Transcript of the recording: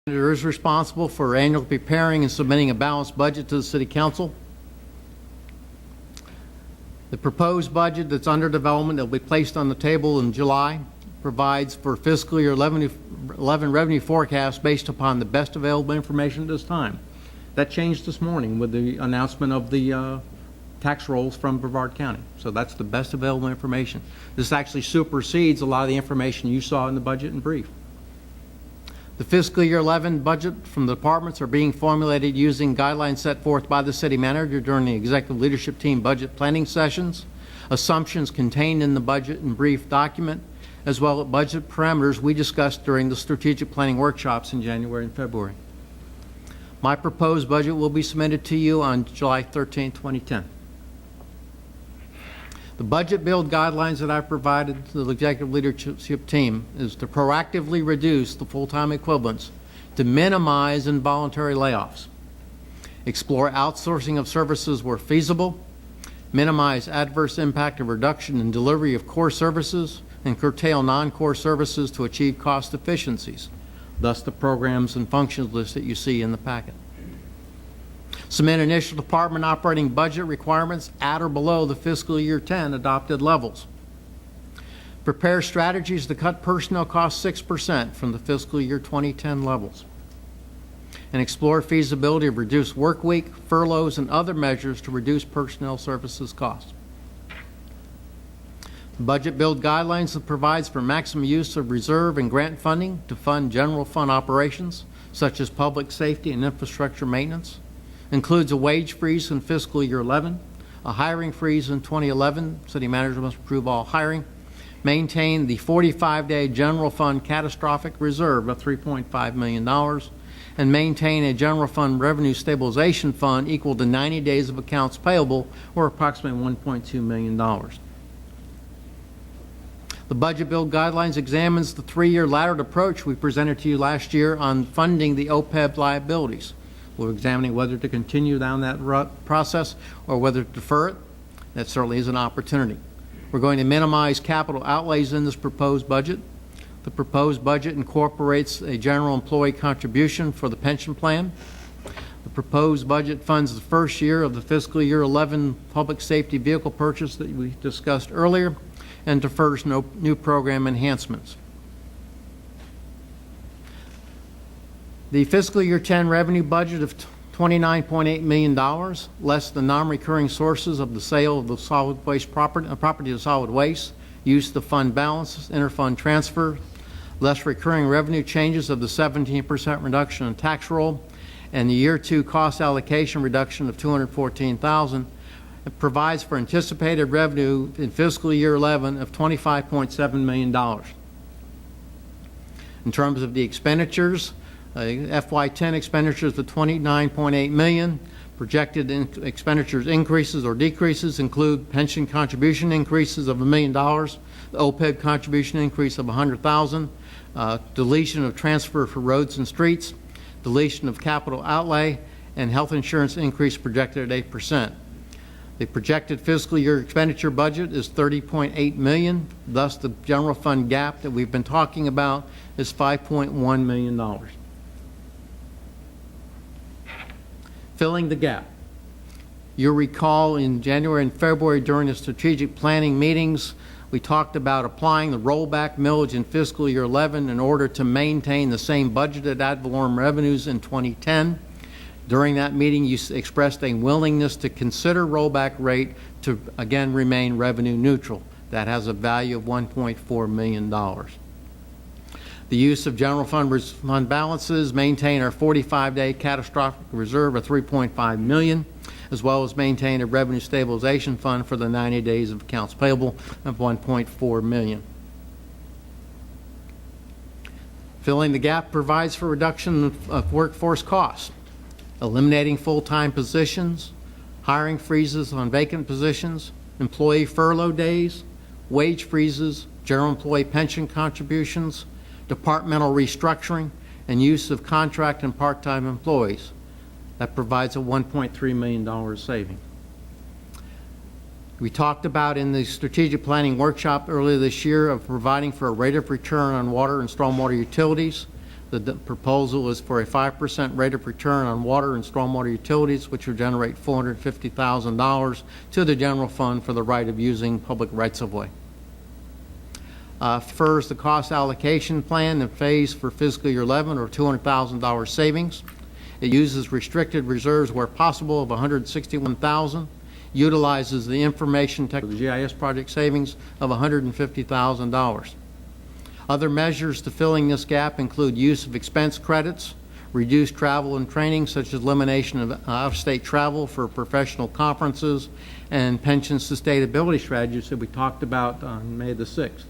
Manager is responsible for annually preparing and submitting a balanced budget to the City Council. The proposed budget that's under development that will be placed on the table in July provides for fiscal year 11 revenue forecast based upon the best available information at this time. That changed this morning with the announcement of the tax rolls from Brevard County. So that's the best available information. This actually supersedes a lot of the information you saw in the budget in brief. The fiscal year 11 budget from the departments are being formulated using guidelines set forth by the City Manager during the Executive Leadership Team budget planning sessions, assumptions contained in the budget and brief document, as well as budget parameters we discussed during the strategic planning workshops in January and February. My proposed budget will be submitted to you on July 13, 2010. The budget build guidelines that I provided to the Executive Leadership Team is to proactively reduce the full-time equivalents, to minimize involuntary layoffs, explore outsourcing of services where feasible, minimize adverse impact of reduction in delivery of core services, and curtail non-core services to achieve cost efficiencies, thus the programs and functions list that you see in the packet. Submit initial department operating budget requirements at or below the fiscal year 10 adopted levels. Prepare strategies to cut personnel costs 6% from the fiscal year 2010 levels. And explore feasibility of reduced work week, furloughs, and other measures to reduce personnel services costs. The budget build guidelines that provides for maximum use of reserve and grant funding to fund general fund operations, such as public safety and infrastructure maintenance. Includes a wage freeze in fiscal year 11, a hiring freeze in 2011. City manager must approve all hiring. Maintain the 45-day general fund catastrophic reserve of $3.5 million, and maintain a general fund revenue stabilization fund equal to 90 days of accounts payable, or approximately $1.2 million. The budget build guidelines examines the three-year laddered approach we presented to you last year on funding the OPEB liabilities. We're examining whether to continue down that process or whether to defer it. That certainly is an opportunity. We're going to minimize capital outlays in this proposed budget. The proposed budget incorporates a general employee contribution for the pension plan. The proposed budget funds the first year of the fiscal year 11 public safety vehicle purchase that we discussed earlier, and defers no new program enhancements. The fiscal year 10 revenue budget of $29.8 million, less the non-recurring sources of the sale of the solid waste property to solid waste, use the fund balance, interfund transfer, less recurring revenue changes of the 17% reduction in tax roll, and the year 2 cost allocation reduction of $214,000. It provides for anticipated revenue in fiscal year 11 of $25.7 million. In terms of the expenditures, FY10 expenditures of $29.8 million. Projected expenditures increases or decreases include pension contribution increases of $1 million, the OPEB contribution increase of $100,000, deletion of transfer for roads and streets, deletion of capital outlay, and health insurance increase projected at 8%. The projected fiscal year expenditure budget is $30.8 million. Thus, the general fund gap that we've been talking about is $5.1 million. Filling the gap. You'll recall in January and February during the strategic planning meetings, we talked about applying the rollback millage in fiscal year 11 in order to maintain the same budgeted ad valorem revenues in 2010. During that meeting, you expressed a willingness to consider rollback rate to again remain revenue neutral. That has a value of $1.4 million. The use of general fund balances maintain our 45-day catastrophic reserve of $3.5 million, as well as maintain a revenue stabilization fund for the 90 days of accounts payable of $1.4 million. Filling the gap provides for reduction of workforce costs, eliminating full-time positions, hiring freezes on vacant positions, employee furlough days, wage freezes, general employee pension contributions, departmental restructuring, and use of contract and part-time employees. That provides a $1.3 million saving. We talked about in the strategic planning workshop earlier this year of providing for a rate of return on water and stormwater utilities. The proposal is for a 5% rate of return on water and stormwater utilities, which would generate $450,000 to the general fund for the right of using public rights-of-way. First, the cost allocation plan and phase for fiscal year 11 are $200,000 savings. It uses restricted reserves where possible of $161,000, utilizes the information tech, the GIS project savings of $150,000. Other measures to filling this gap include use of expense credits, reduced travel and training such as elimination of out-of-state travel for professional conferences, and pension sustainability strategies that we talked about on May the 6th.